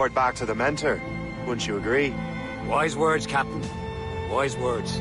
Report back to the mentor. Wouldn't you agree? Wise words, Captain. Wise words.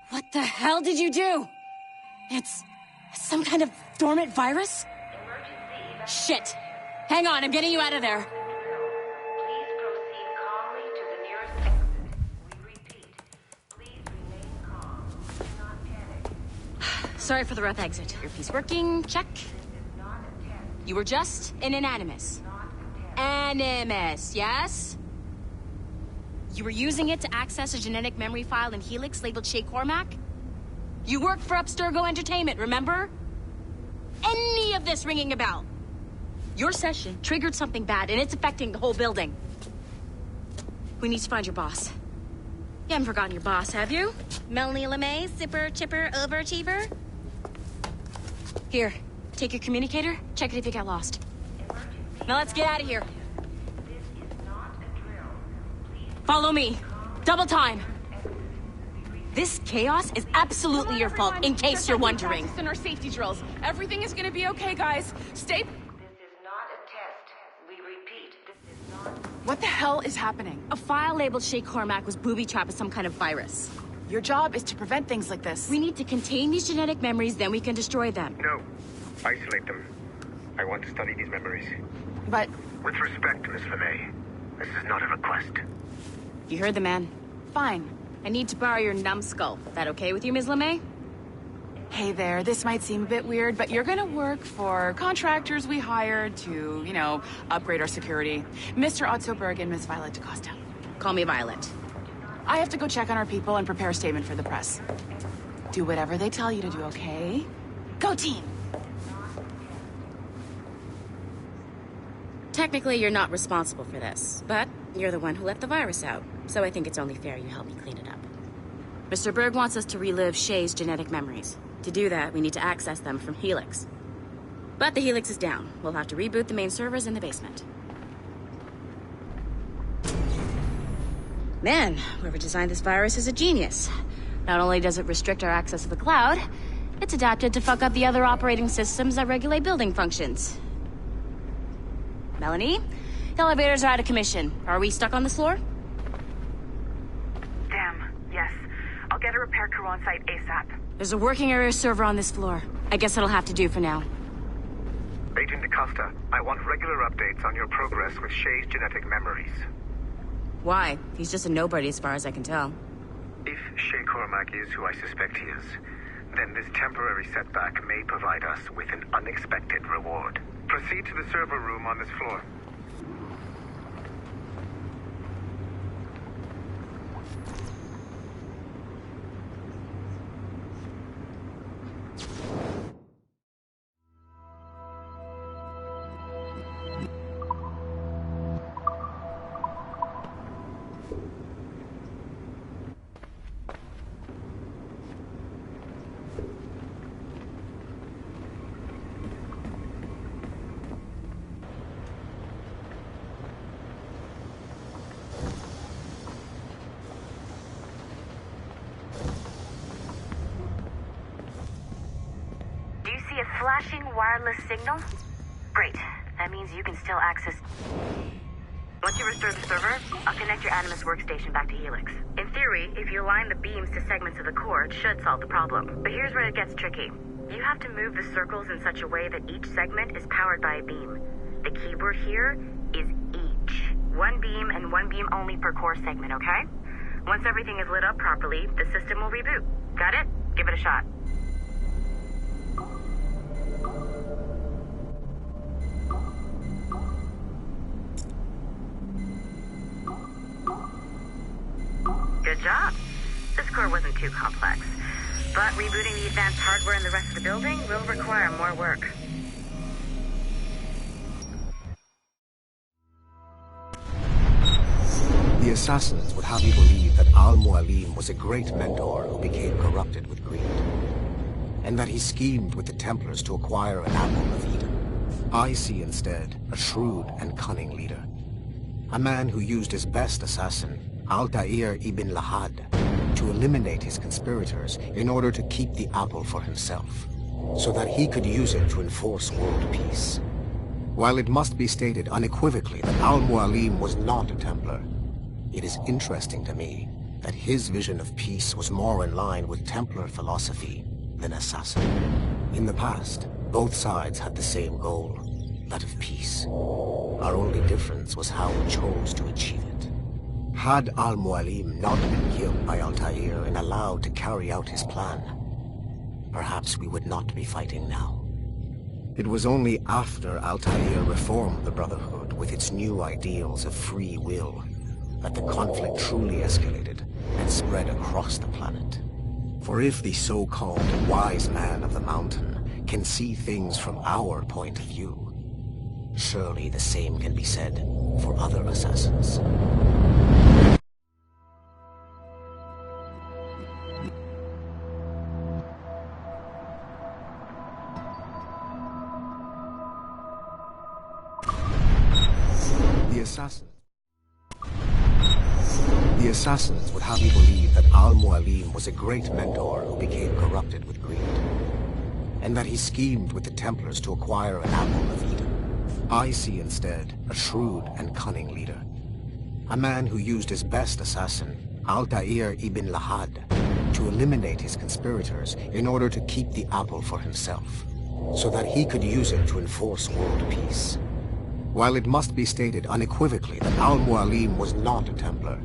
What the hell did you do? It's some kind of dormant virus? Shit! Hang on, I'm getting you out of there. Please proceed calmly to the nearest exit. We repeat, please remain calm. Do not panic. Sorry for the rough exit. Earpiece working, check. This is not a test. You were just in an animus. Animus, yes? You were using it to access a genetic memory file in Helix labeled Shay Cormac? You worked for Abstergo Entertainment, remember? Any of this ringing a bell? Your session triggered something bad, and it's affecting the whole building. We need to find your boss. You haven't forgotten your boss, have you? Melanie LeMay, zipper, chipper, overachiever? Here, take your communicator, check it if you get lost. Now let's get out of here. This is not a drill. Please Follow me. Double time. This chaos is absolutely your fault, in case you're wondering. In our safety drills. Everything is gonna be okay, guys. Stay... This is not a test. We repeat, this is not... What the hell is happening? A file labeled Shay Cormac was booby-trapped with some kind of virus. Your job is to prevent things like this. We need to contain these genetic memories, then we can destroy them. No. Isolate them. I want to study these memories. But... With respect, Miss LeMay, this is not a request. You heard the man. fine. I need to borrow your numbskull. That okay with you, Ms. LeMay? Hey there, this might seem a bit weird, but you're gonna work for contractors we hired to, you know, upgrade our security. Mr. Ottoberg and Miss Violet DaCosta. Call me Violet. I have to go check on our people and prepare a statement for the press. Do whatever they tell you to do, okay? Go team! Technically, you're not responsible for this, but you're the one who let the virus out, so I think it's only fair you help me clean it up. Mr. Berg wants us to relive Shay's genetic memories. To do that, we need to access them from Helix. But the Helix is down. We'll have to reboot the main servers in the basement. Man, whoever designed this virus is a genius. Not only does it restrict our access to the cloud, it's adapted to fuck up the other operating systems that regulate building functions. Melanie? The elevators are out of commission. Are we stuck on this floor? Damn, yes. I'll get a repair crew on site ASAP. There's a working area server on this floor. I guess that'll have to do for now. Agent DaCosta, I want regular updates on your progress with Shay's genetic memories. Why? He's just a nobody as far as I can tell. If Shay Cormac is who I suspect he is, then this temporary setback may provide us with an unexpected reward. Proceed to the server room on this floor. Flashing wireless signal? Great. That means you can still access... Once you restore the server, I'll connect your Animus workstation back to Helix. In theory, if you align the beams to segments of the core, it should solve the problem. But here's where it gets tricky. You have to move the circles in such a way that each segment is powered by a beam. The keyword here is each. One beam and one beam only per core segment, okay? Once everything is lit up properly, the system will reboot. Got it? Give it a shot. job. This core wasn't too complex. But rebooting the advanced hardware in the rest of the building will require more work. The assassins would have you believe that Al-Mualim was a great mentor who became corrupted with greed, and that he schemed with the Templars to acquire an apple of Eden. I see instead a shrewd and cunning leader, a man who used his best assassin, Altair ibn Lahad, to eliminate his conspirators in order to keep the apple for himself, so that he could use it to enforce world peace. While it must be stated unequivocally that Al-Mualim was not a Templar, it is interesting to me that his vision of peace was more in line with Templar philosophy than assassin. In the past, both sides had the same goal, that of peace. Our only difference was how we chose to achieve it. Had Al-Mualim not been killed by Altair and allowed to carry out his plan, perhaps we would not be fighting now. It was only after Altair reformed the Brotherhood with its new ideals of free will that the conflict truly escalated and spread across the planet. For if the so-called wise man of the mountain can see things from our point of view, surely the same can be said for other assassins. The assassins would have you believe that Al-Mualim was a great mentor who became corrupted with greed, and that he schemed with the Templars to acquire an apple of Eden. I see instead a shrewd and cunning leader, a man who used his best assassin, Altair ibn Lahad, to eliminate his conspirators in order to keep the apple for himself, so that he could use it to enforce world peace. While it must be stated unequivocally that Al-Mualim was not a Templar,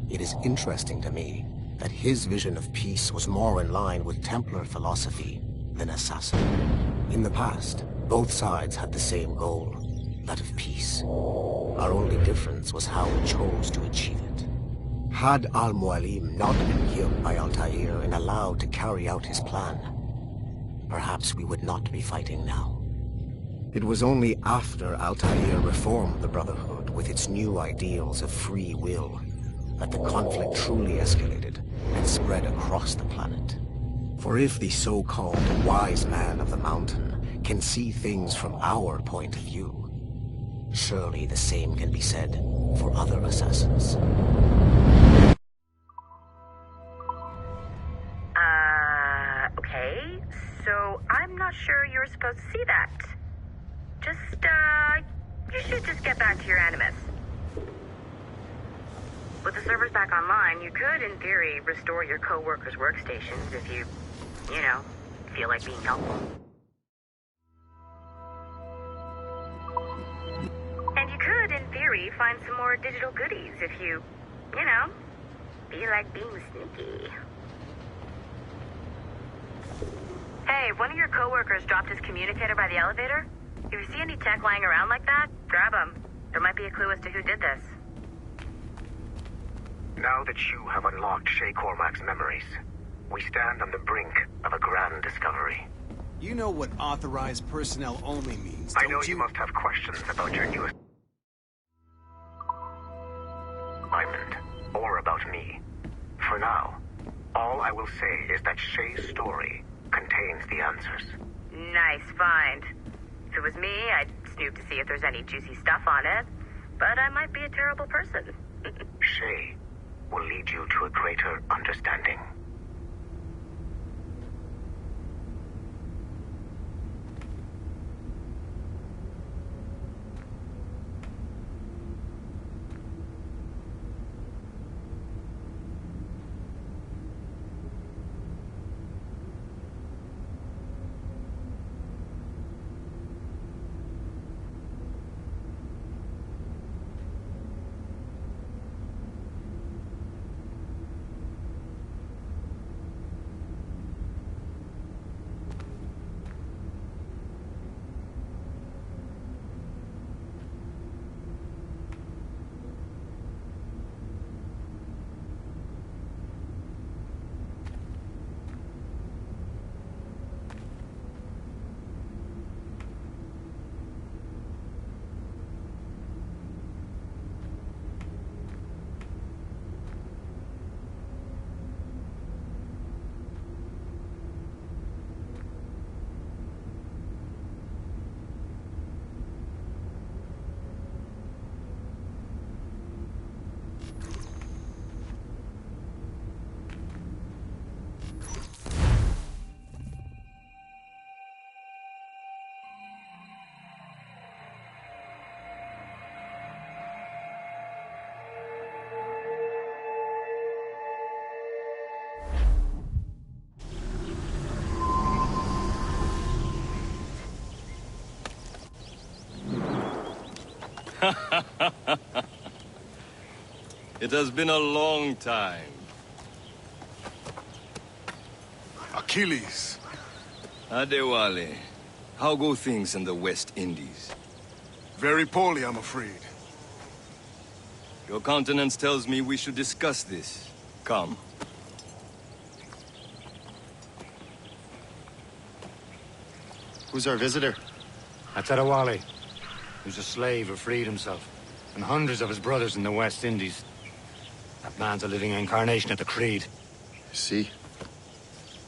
it is interesting to me that his vision of peace was more in line with Templar philosophy than assassin. In the past, both sides had the same goal, that of peace. Our only difference was how we chose to achieve it. Had Al-Mualim not been killed by Altair and allowed to carry out his plan, perhaps we would not be fighting now. It was only after Altair reformed the Brotherhood with its new ideals of free will that the conflict truly escalated and spread across the planet. For if the so-called wise man of the mountain can see things from our point of view, surely the same can be said for other assassins. Okay, so I'm not sure you were supposed to see that. You should just get back to your Animus. With the servers back online, you could, in theory, restore your co-workers' workstations if you feel like being helpful. And you could, in theory, find some more digital goodies if you feel like being sneaky. Hey, one of your co-workers dropped his communicator by the elevator. If you see any tech lying around like that, grab them. There might be a clue as to who did this. Now that you have unlocked Shay Cormac's memories, we stand on the brink of a grand discovery. You know what authorized personnel only means, I don't know you must have questions about your newest assignment, or about me. For now, all I will say is that Shay's story contains the answers. Nice find. If it was me, I'd snoop to see if there's any juicy stuff on it. But I might be a terrible person. Shay will lead you to a greater understanding. It has been a long time. Achilles. Adewale, how go things in the West Indies? Very poorly, I'm afraid. Your countenance tells me we should discuss this. Come. Who's our visitor? Adewale. Who's a slave who freed himself. And hundreds of his brothers in the West Indies. That man's a living incarnation of the Creed. I see.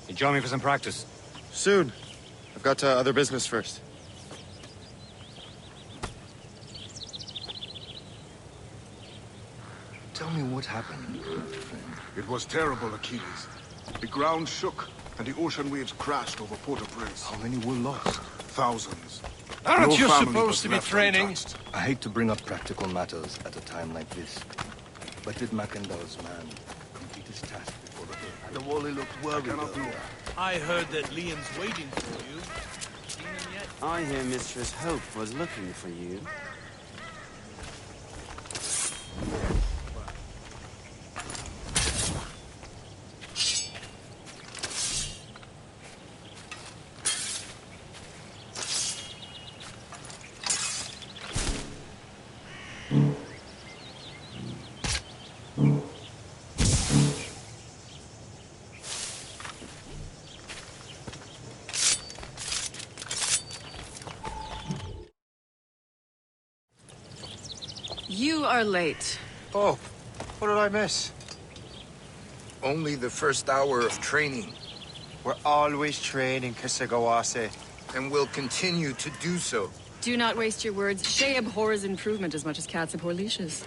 You join me for some practice? Soon. I've got other business first. Tell me what happened, friend. It was terrible, Achilles. The ground shook, and the ocean waves crashed over Port-au-Prince. How many were lost? Thousands. Aren't No you family supposed was to be left training? untouched. I hate to bring up practical matters at a time like this. But did Mackandal's man complete his task before the day? The Wally looked worried. I heard that Liam's waiting for you. Seen him yet? I hear Mistress Hope was looking for you. You are late. Oh, what did I miss? Only the first hour of training. We're always training, Kisagawase. And will continue to do so. Do not waste your words. Shay abhors improvement as much as cats abhor leashes.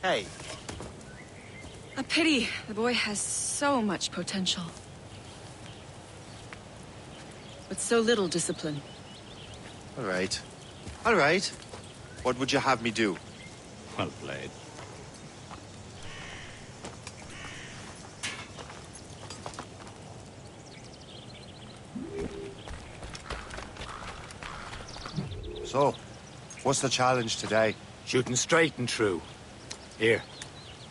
Hey. A pity. The boy has so much potential. But so little discipline. All right. All right. What would you have me do? Well played. So, what's the challenge today? Shooting straight and true. Here,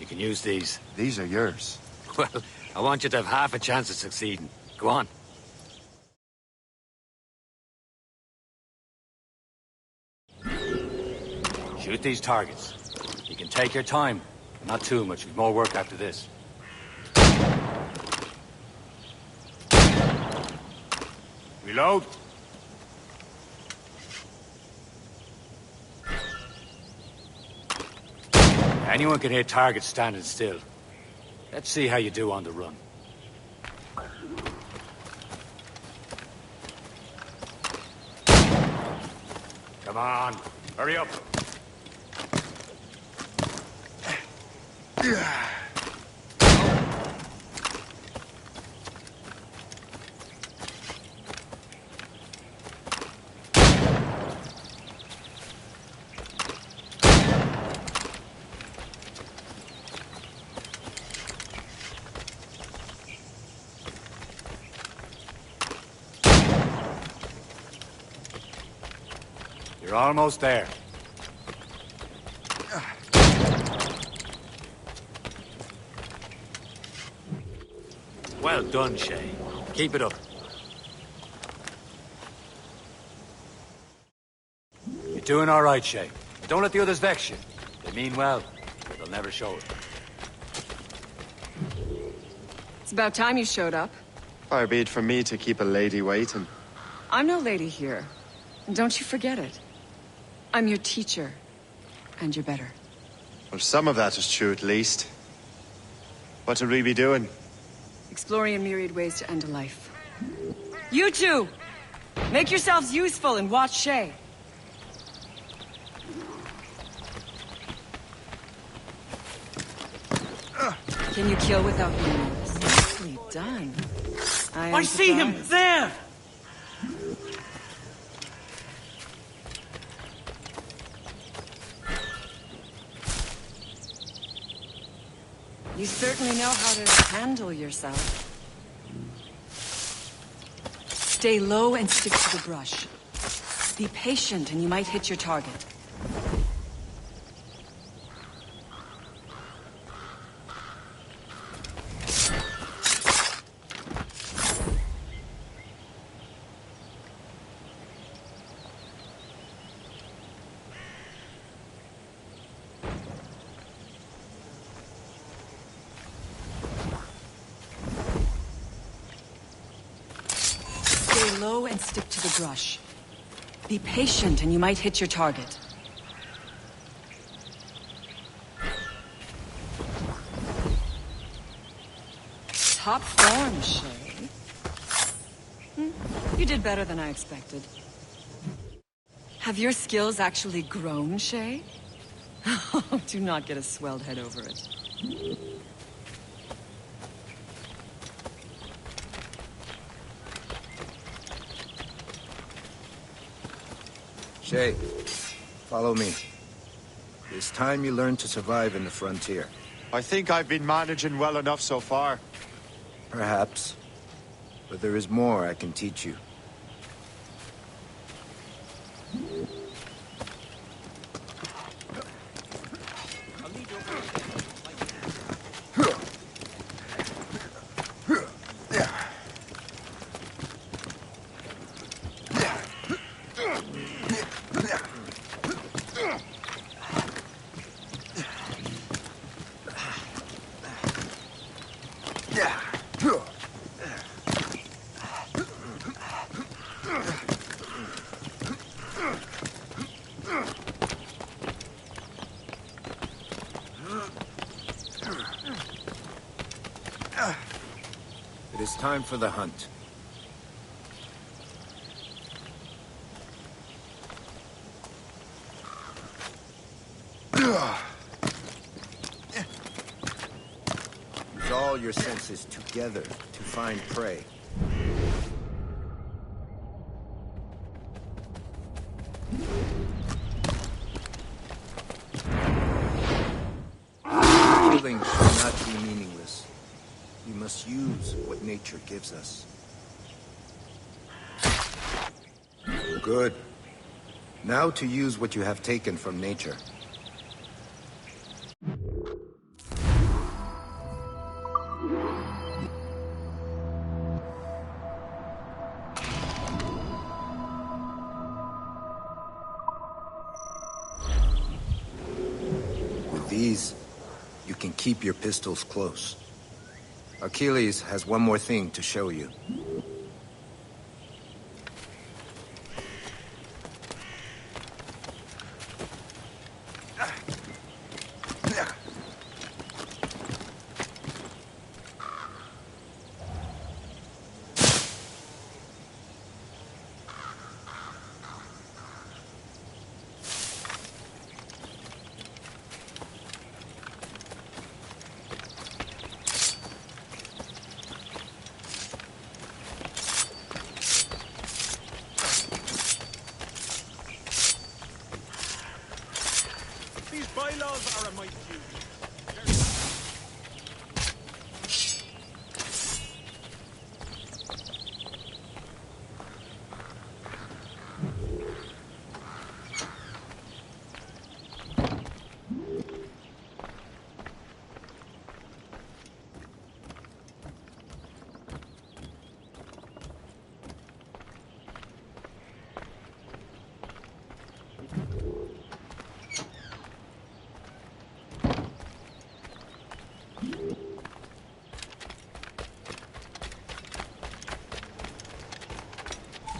you can use these. These are yours. Well, I want you to have half a chance of succeeding. Go on. Shoot these targets. You can take your time. Not too much. We've more work after this. Reload. Anyone can hit targets standing still. Let's see how you do on the run. Come on, hurry up. You're almost there. Well done, Shay. Keep it up. You're doing all right, Shay. Don't let the others vex you. They mean well, but they'll never show it. It's about time you showed up. Far be it from me to keep a lady waiting. I'm no lady here. And don't you forget it. I'm your teacher. And you're better. Well, some of that is true, at least. What should we be doing? Exploring a myriad ways to end a life. You two! Make yourselves useful and watch Shay. Can you kill without being noticed? Nicely done. I see him! There! You certainly know how to handle yourself. Stay low and stick to the brush. Be patient and you might hit your target. low and stick to the brush. Be patient and you might hit your target. Top form, Shay. You did better than I expected. Have your skills actually grown, Shay? Do not get a swelled head over it. Shay, follow me. It's time you learn to survive in the frontier. I think I've been managing well enough so far. Perhaps. But there is more I can teach you. It is time for the hunt. Use all your senses together to find prey. Killing should not be meaningless. We must use what nature gives us. Good. Now to use what you have taken from nature. With these, you can keep your pistols close. Achilles has one more thing to show you. These bylaws are a mite huge.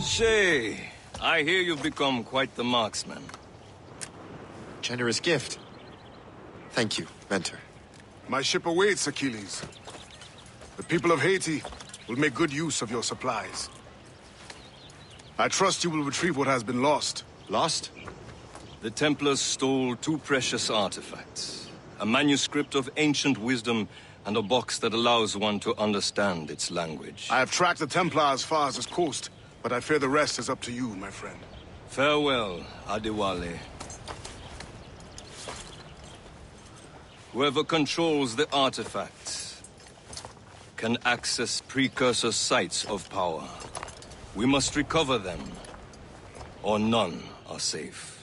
Shay, I hear you've become quite the marksman. Generous gift. Thank you, Mentor. My ship awaits, Achilles. The people of Haiti will make good use of your supplies. I trust you will retrieve what has been lost. Lost? The Templars stole 2 precious artifacts. A manuscript of ancient wisdom and a box that allows one to understand its language. I have tracked the Templar as far as this coast, but I fear the rest is up to you, my friend. Farewell, Adewale. Whoever controls the artifacts can access precursor sites of power. We must recover them, or none are safe.